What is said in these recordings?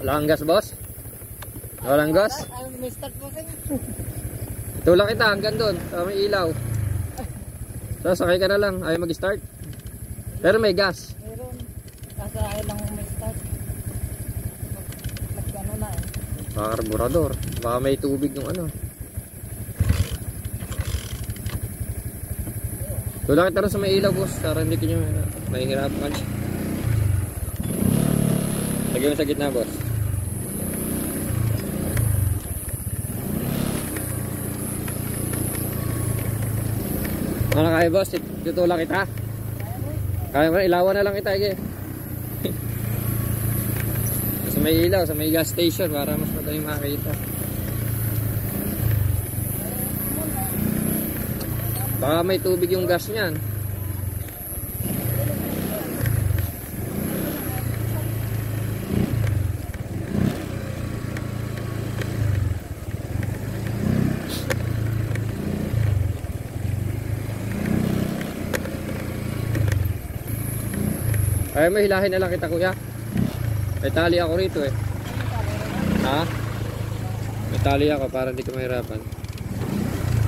Wala kang gas, boss? Walang gas? May start po kayo. Tulak kita hanggang doon. May ilaw. Sasakay ka na lang. Ayaw mag-start. Pero may gas. Meron. Kasi ayaw lang may start. Nagkano na eh. Baka karburador. Baka may tubig yung ano. Tulak kita rin sa may ilaw, boss. Para hindi kinyo mahihirapan. Lagyan mo sa gitna, boss. Ano kaya, boss? Tutulak kita? Kaya mo, ilawan na lang kita, eh. Sa may ilaw, sa may gas station para mas madaling makakita. Baka may tubig yung gas niyan. Kaya may hilahin na lang kita, kuya. May tali ako rito eh. Ha? May tali ako para hindi ka mahirapan.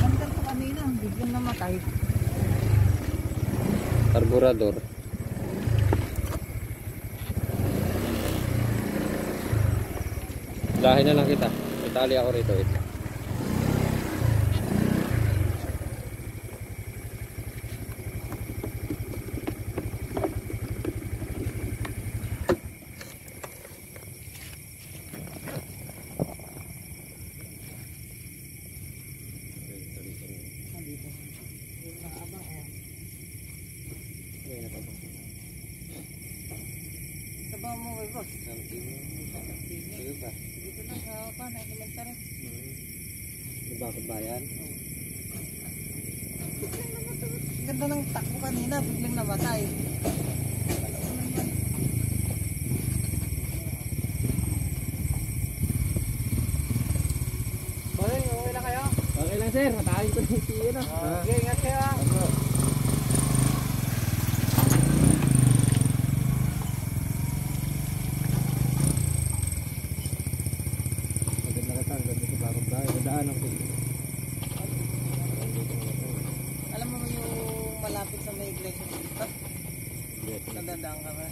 Nandun po kanina. Biglang namatay. Karburador. Hilahin na lang kita. May tali ako rito eh. Sabaw mo kay boss. Sige pa. Dito lang sa pan. Elementary. Bakit bayan? Biglang namatay. Ganda ng takbo kanina. Biglang namatay. Boy, okay lang kayo? Okay lang, sir. Matahin ko ng siya na. Okay, ingat kayo ah. Alam mo yung malapit sa may iglesia dito? Nadadaan ka ba?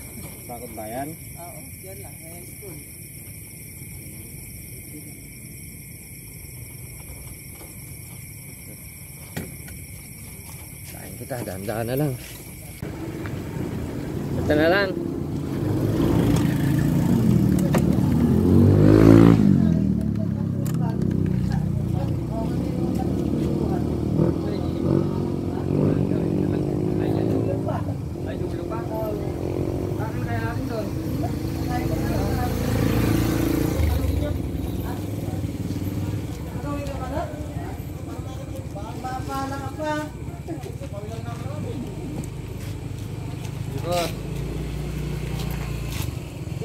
Bakit bayan? Oo, yan lang. May school. Kain kita, daan-daan na lang. Ito na lang.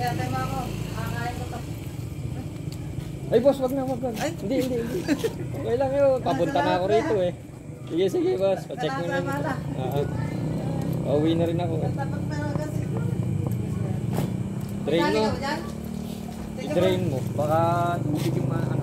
Yan, tayo ako. Kakain ko to. Ay, boss, wag na, wag na. Ay? Hindi. Okay lang yun. Papunta na ako rito eh. Sige, boss. Pacheck mo lang. Pauwi na rin ako. Tapat na kasi. Drain mo. I-drain mo. Baka tubig yung ano.